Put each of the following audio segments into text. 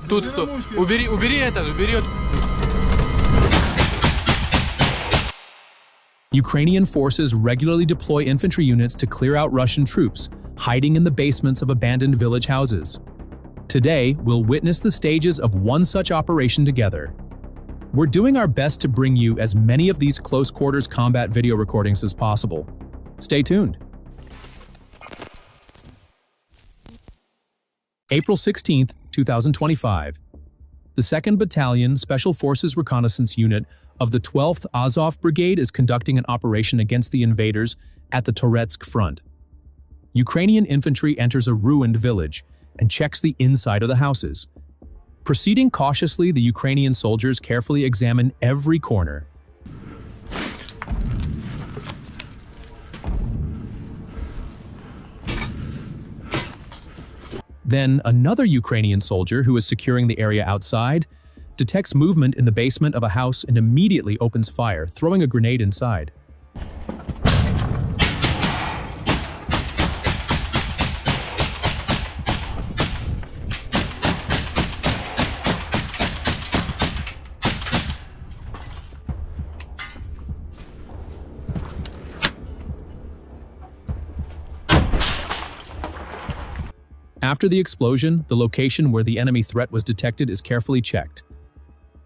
Тут кто? Убери это, убери. Ukrainian forces regularly deploy infantry units to clear out Russian troops, hiding in the basements of abandoned village houses. Today, we'll witness the stages of one such operation together. We're doing our best to bring you as many of these close-quarters combat video recordings as possible. Stay tuned. April 16, 2025. The 2nd Battalion Special Forces Reconnaissance Unit of the 12th Azov Brigade is conducting an operation against the invaders at the Toretsk front. Ukrainian infantry enters a ruined village and checks the inside of the houses. Proceeding cautiously, the Ukrainian soldiers carefully examine every corner. Then, another Ukrainian soldier who is securing the area outside detects movement in the basement of a house and immediately opens fire, throwing a grenade inside. After the explosion, the location where the enemy threat was detected is carefully checked.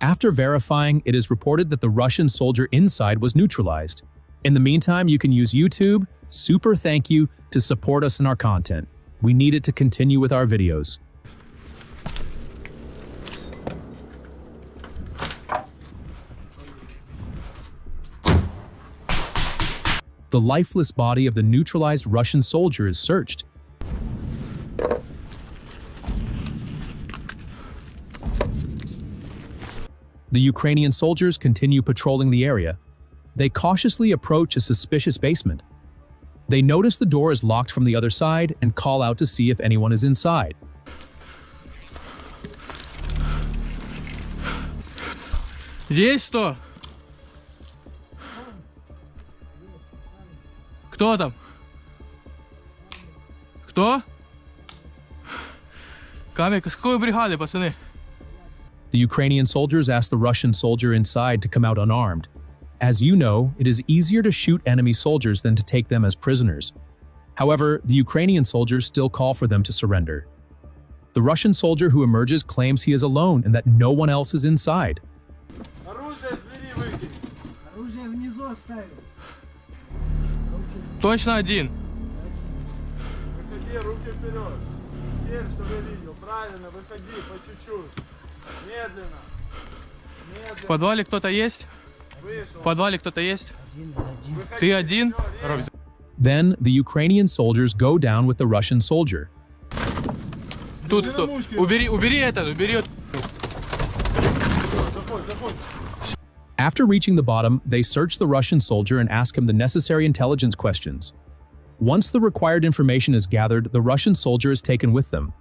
After verifying, it is reported that the Russian soldier inside was neutralized. In the meantime, you can use YouTube, super thank you, to support us in our content. We need it to continue with our videos. The lifeless body of the neutralized Russian soldier is searched. The Ukrainian soldiers continue patrolling the area. They cautiously approach a suspicious basement. They notice the door is locked from the other side and call out to see if anyone is inside. Есть кто? Кто там? Кто? Камик, с какой бригады, пацаны? The Ukrainian soldiers ask the Russian soldier inside to come out unarmed. As you know, it is easier to shoot enemy soldiers than to take them as prisoners. However, the Ukrainian soldiers still call for them to surrender. The Russian soldier who emerges claims he is alone and that no one else is inside. Точно один. В подвале кто-то есть? В подвале кто-то есть? Ты один? Then the Ukrainian soldiers go down with the Russian soldier. Тут кто? Убери это, убери. After reaching the bottom, they search the Russian soldier and ask him the necessary intelligence questions. Once the required information is gathered, the Russian soldier is taken with them.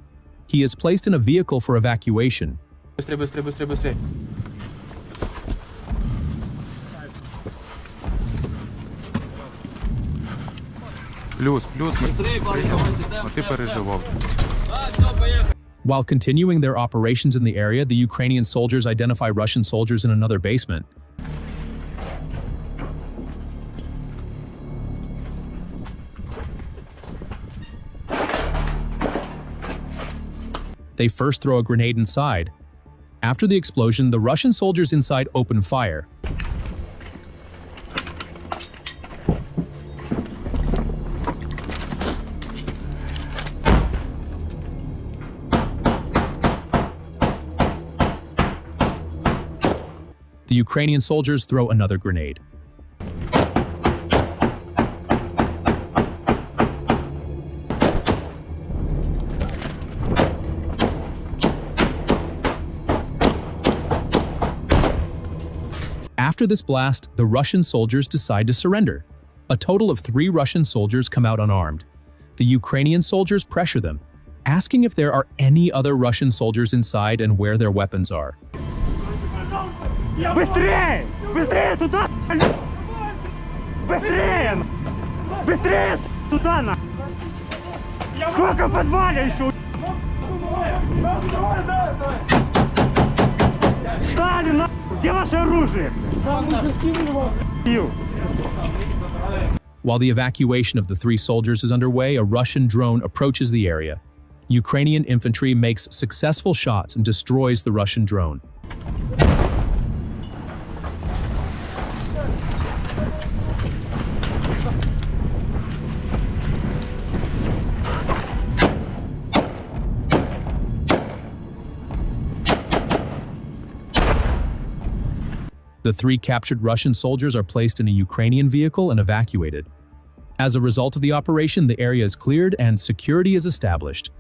He is placed in a vehicle for evacuation. Быстрее, быстрее, быстрее, быстрее. Плюс, ты переживал. While continuing their operations in the area, the Ukrainian soldiers identify Russian soldiers in another basement. They first throw a grenade inside. After the explosion, the Russian soldiers inside open fire. The Ukrainian soldiers throw another grenade. After this blast, the Russian soldiers decide to surrender. A total of 3 Russian soldiers come out unarmed. The Ukrainian soldiers pressure them, asking if there are any other Russian soldiers inside and where their weapons are. Быстрее! Быстрее туда! Быстрее! Быстрее туда! Сколько в подвале еще? ты нахуй? Где ваше оружие? While the evacuation of the 3 soldiers is underway, a Russian drone approaches the area. Ukrainian infantry makes successful shots and destroys the Russian drone. The 3 captured Russian soldiers are placed in a Ukrainian vehicle and evacuated. As a result of the operation, the area is cleared and security is established.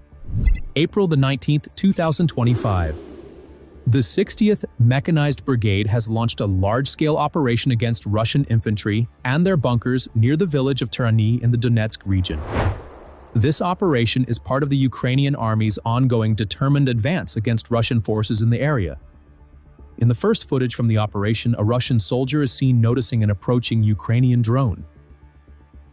April the 19th, 2025. The 60th Mechanized Brigade has launched a large-scale operation against Russian infantry and their bunkers near the village of Terany in the Donetsk region. This operation is part of the Ukrainian army's ongoing determined advance against Russian forces in the area. In the first footage from the operation, a Russian soldier is seen noticing an approaching Ukrainian drone.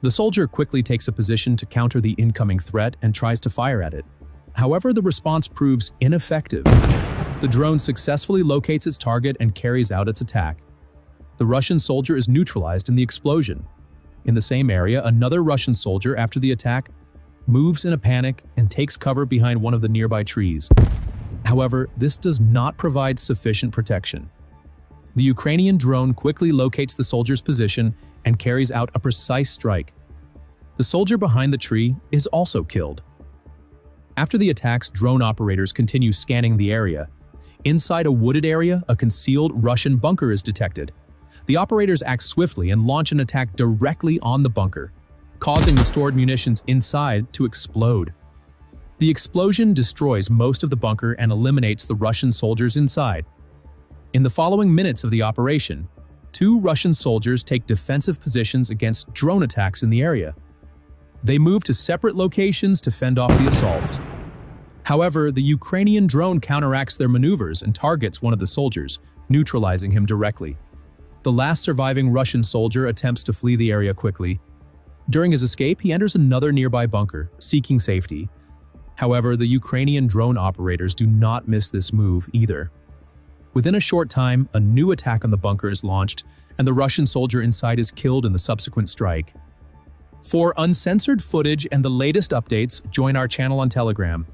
The soldier quickly takes a position to counter the incoming threat and tries to fire at it. However, the response proves ineffective. The drone successfully locates its target and carries out its attack. The Russian soldier is neutralized in the explosion. In the same area, another Russian soldier, after the attack, moves in a panic and takes cover behind one of the nearby trees. However, this does not provide sufficient protection. The Ukrainian drone quickly locates the soldier's position and carries out a precise strike. The soldier behind the tree is also killed. After the attacks, drone operators continue scanning the area. Inside a wooded area, a concealed Russian bunker is detected. The operators act swiftly and launch an attack directly on the bunker, causing the stored munitions inside to explode. The explosion destroys most of the bunker and eliminates the Russian soldiers inside. In the following minutes of the operation, 2 Russian soldiers take defensive positions against drone attacks in the area. They move to separate locations to fend off the assaults. However, the Ukrainian drone counteracts their maneuvers and targets one of the soldiers, neutralizing him directly. The last surviving Russian soldier attempts to flee the area quickly. During his escape, he enters another nearby bunker, seeking safety. However, the Ukrainian drone operators do not miss this move either. Within a short time, a new attack on the bunker is launched, and the Russian soldier inside is killed in the subsequent strike. For uncensored footage and the latest updates, join our channel on Telegram.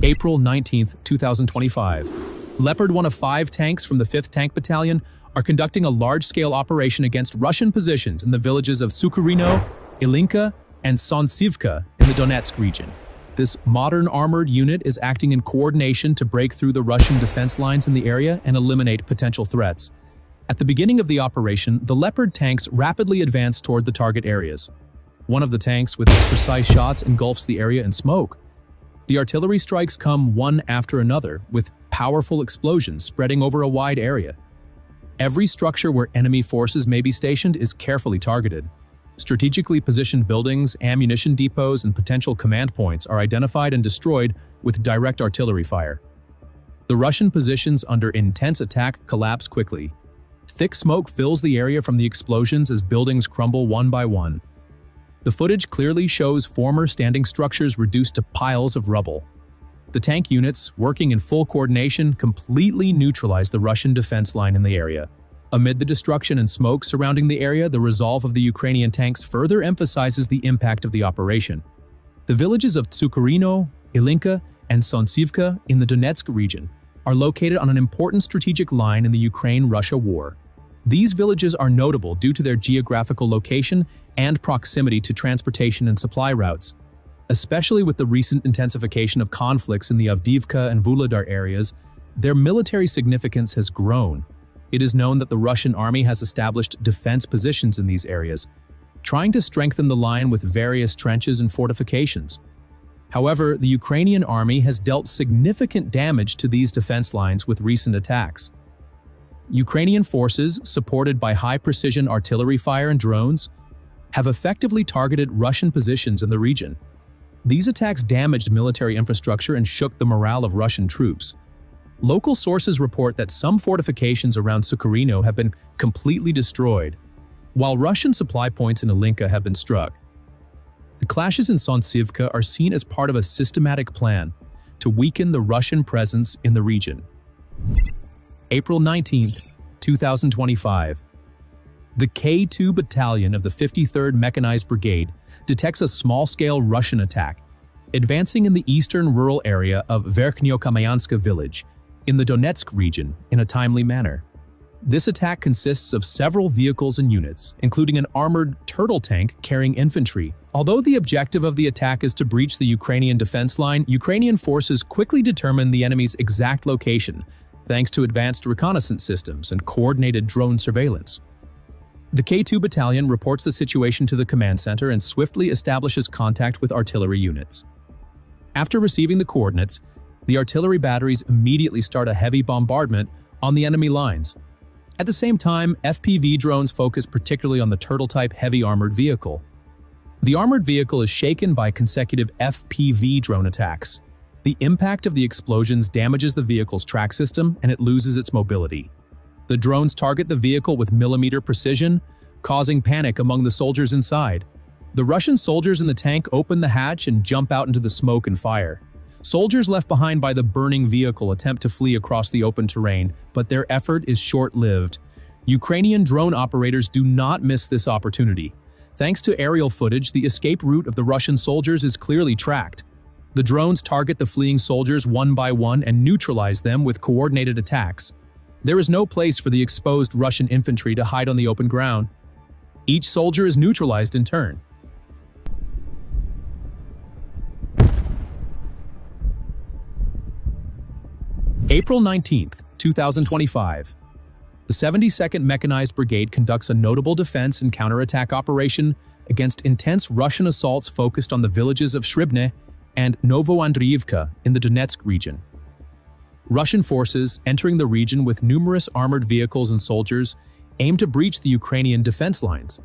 April 19th, 2025. Leopard 1 of 5 tanks from the 5th Tank Battalion are conducting a large-scale operation against Russian positions in the villages of Sukurino, Ilinka, and Sonsivka in the Donetsk region. This modern armored unit is acting in coordination to break through the Russian defense lines in the area and eliminate potential threats. At the beginning of the operation, the Leopard tanks rapidly advance toward the target areas. One of the tanks, with its precise shots, engulfs the area in smoke. The artillery strikes come one after another, with powerful explosions spreading over a wide area. Every structure where enemy forces may be stationed is carefully targeted. Strategically positioned buildings, ammunition depots, and potential command points are identified and destroyed with direct artillery fire. The Russian positions under intense attack collapse quickly. Thick smoke fills the area from the explosions as buildings crumble one by one. The footage clearly shows former standing structures reduced to piles of rubble. The tank units, working in full coordination, completely neutralize the Russian defense line in the area. Amid the destruction and smoke surrounding the area, the resolve of the Ukrainian tanks further emphasizes the impact of the operation. The villages of Tsukurino, Ilinka, and Sonsivka in the Donetsk region are located on an important strategic line in the Ukraine-Russia war. These villages are notable due to their geographical location and proximity to transportation and supply routes. Especially with the recent intensification of conflicts in the Avdiivka and Vuhledar areas, their military significance has grown. It is known that the Russian army has established defense positions in these areas, trying to strengthen the line with various trenches and fortifications. However, the Ukrainian army has dealt significant damage to these defense lines with recent attacks. Ukrainian forces, supported by high-precision artillery fire and drones, have effectively targeted Russian positions in the region. These attacks damaged military infrastructure and shook the morale of Russian troops. Local sources report that some fortifications around Sukurino have been completely destroyed, while Russian supply points in Ilinka have been struck. The clashes in Sonsivka are seen as part of a systematic plan to weaken the Russian presence in the region. April 19, 2025. The K2 Battalion of the 53rd Mechanized Brigade detects a small-scale Russian attack, advancing in the eastern rural area of Verkhnyokamyanska village in the Donetsk region in a timely manner. This attack consists of several vehicles and units, including an armored turtle tank carrying infantry. Although the objective of the attack is to breach the Ukrainian defense line, Ukrainian forces quickly determine the enemy's exact location, thanks to advanced reconnaissance systems and coordinated drone surveillance. The K2 Battalion reports the situation to the command center and swiftly establishes contact with artillery units. After receiving the coordinates, the artillery batteries immediately start a heavy bombardment on the enemy lines. At the same time, FPV drones focus particularly on the turtle-type heavy armored vehicle. The armored vehicle is shaken by consecutive FPV drone attacks. The impact of the explosions damages the vehicle's track system and it loses its mobility. The drones target the vehicle with millimeter precision, causing panic among the soldiers inside. The Russian soldiers in the tank open the hatch and jump out into the smoke and fire. Soldiers left behind by the burning vehicle attempt to flee across the open terrain, but their effort is short-lived. Ukrainian drone operators do not miss this opportunity. Thanks to aerial footage, the escape route of the Russian soldiers is clearly tracked. The drones target the fleeing soldiers one by one and neutralize them with coordinated attacks. There is no place for the exposed Russian infantry to hide on the open ground. Each soldier is neutralized in turn. April 19, 2025. The 72nd Mechanized Brigade conducts a notable defense and counterattack operation against intense Russian assaults focused on the villages of Shribne and Novoandriivka in the Donetsk region. Russian forces entering the region with numerous armored vehicles and soldiers aim to breach the Ukrainian defense lines.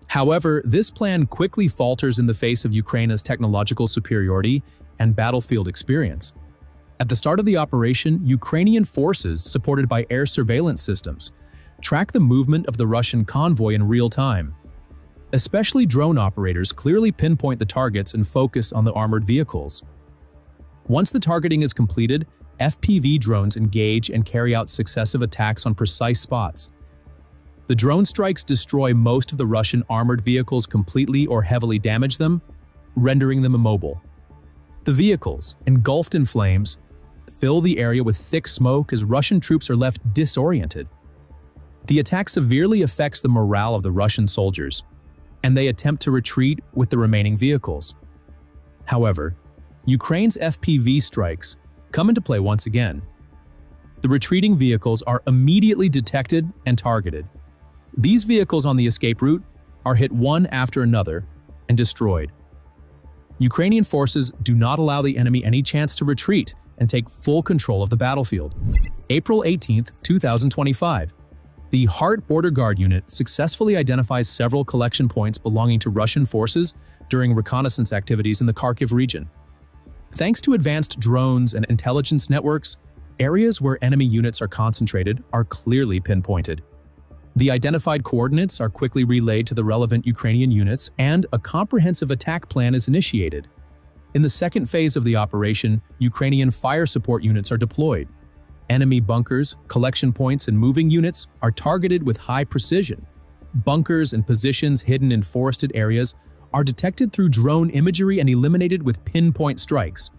However, this plan quickly falters in the face of Ukraine's technological superiority and battlefield experience. At the start of the operation, Ukrainian forces, supported by air surveillance systems, track the movement of the Russian convoy in real time. Especially drone operators clearly pinpoint the targets and focus on the armored vehicles. Once the targeting is completed, FPV drones engage and carry out successive attacks on precise spots. The drone strikes destroy most of the Russian armored vehicles completely or heavily damage them, rendering them immobile. The vehicles, engulfed in flames, fill the area with thick smoke as Russian troops are left disoriented. The attack severely affects the morale of the Russian soldiers, and they attempt to retreat with the remaining vehicles. However, Ukraine's FPV strikes come into play once again. The retreating vehicles are immediately detected and targeted. These vehicles on the escape route are hit one after another and destroyed. Ukrainian forces do not allow the enemy any chance to retreat and take full control of the battlefield. April 18, 2025. The Heart Border Guard Unit successfully identifies several collection points belonging to Russian forces during reconnaissance activities in the Kharkiv region. Thanks to advanced drones and intelligence networks, areas where enemy units are concentrated are clearly pinpointed. The identified coordinates are quickly relayed to the relevant Ukrainian units, and a comprehensive attack plan is initiated. In the second phase of the operation, Ukrainian fire support units are deployed. Enemy bunkers, collection points, and moving units are targeted with high precision. Bunkers and positions hidden in forested areas are detected through drone imagery and eliminated with pinpoint strikes.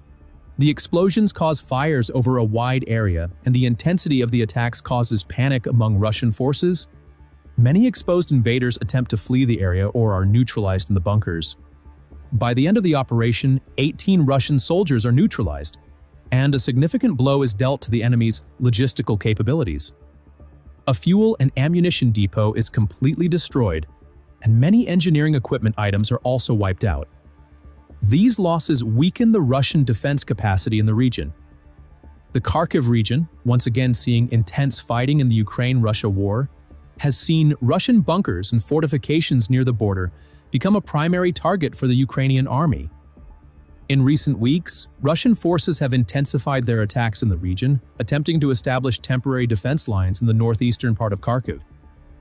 The explosions cause fires over a wide area, and the intensity of the attacks causes panic among Russian forces. Many exposed invaders attempt to flee the area or are neutralized in the bunkers. By the end of the operation, 18 Russian soldiers are neutralized, and a significant blow is dealt to the enemy's logistical capabilities. A fuel and ammunition depot is completely destroyed, and many engineering equipment items are also wiped out. These losses weaken the Russian defense capacity in the region. The Kharkiv region, once again seeing intense fighting in the Ukraine-Russia war, has seen Russian bunkers and fortifications near the border become a primary target for the Ukrainian army. In recent weeks, Russian forces have intensified their attacks in the region, attempting to establish temporary defense lines in the northeastern part of Kharkiv.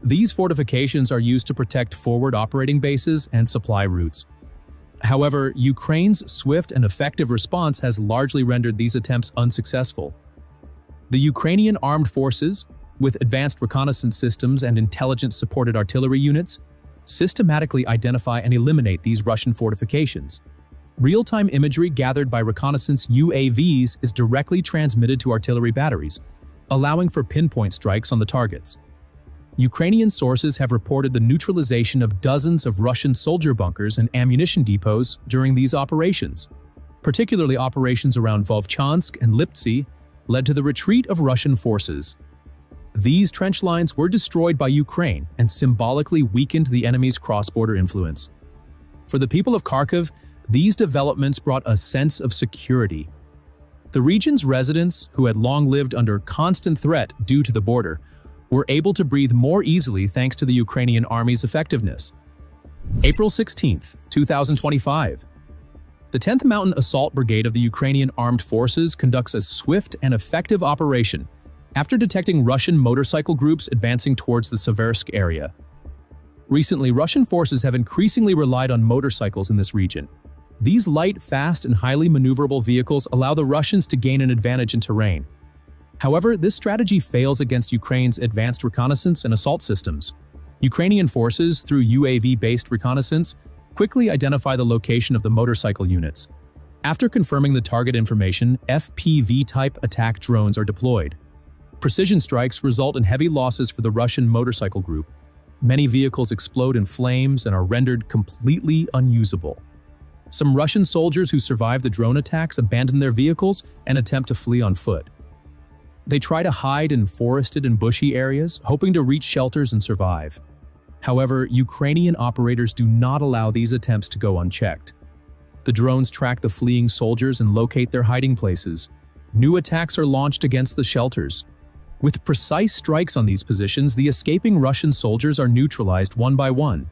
These fortifications are used to protect forward operating bases and supply routes. However, Ukraine's swift and effective response has largely rendered these attempts unsuccessful. The Ukrainian armed forces, with advanced reconnaissance systems and intelligence-supported artillery units, systematically identify and eliminate these Russian fortifications. Real-time imagery gathered by reconnaissance UAVs is directly transmitted to artillery batteries, allowing for pinpoint strikes on the targets. Ukrainian sources have reported the neutralization of dozens of Russian soldier bunkers and ammunition depots during these operations. Particularly operations around Vovchansk and Liptsy led to the retreat of Russian forces. These trench lines were destroyed by Ukraine and symbolically weakened the enemy's cross-border influence. For the people of Kharkiv, these developments brought a sense of security. The region's residents, who had long lived under constant threat due to the border, were able to breathe more easily thanks to the Ukrainian army's effectiveness. April 16, 2025. The 10th Mountain Assault Brigade of the Ukrainian Armed Forces conducts a swift and effective operation after detecting Russian motorcycle groups advancing towards the Seversk area. Recently, Russian forces have increasingly relied on motorcycles in this region. These light, fast, and highly maneuverable vehicles allow the Russians to gain an advantage in terrain. However, this strategy fails against Ukraine's advanced reconnaissance and assault systems. Ukrainian forces, through UAV-based reconnaissance, quickly identify the location of the motorcycle units. After confirming the target information, FPV-type attack drones are deployed. Precision strikes result in heavy losses for the Russian motorcycle group. Many vehicles explode in flames and are rendered completely unusable. Some Russian soldiers who survive the drone attacks abandon their vehicles and attempt to flee on foot. They try to hide in forested and bushy areas, hoping to reach shelters and survive. However, Ukrainian operators do not allow these attempts to go unchecked. The drones track the fleeing soldiers and locate their hiding places. New attacks are launched against the shelters. With precise strikes on these positions, the escaping Russian soldiers are neutralized one by one.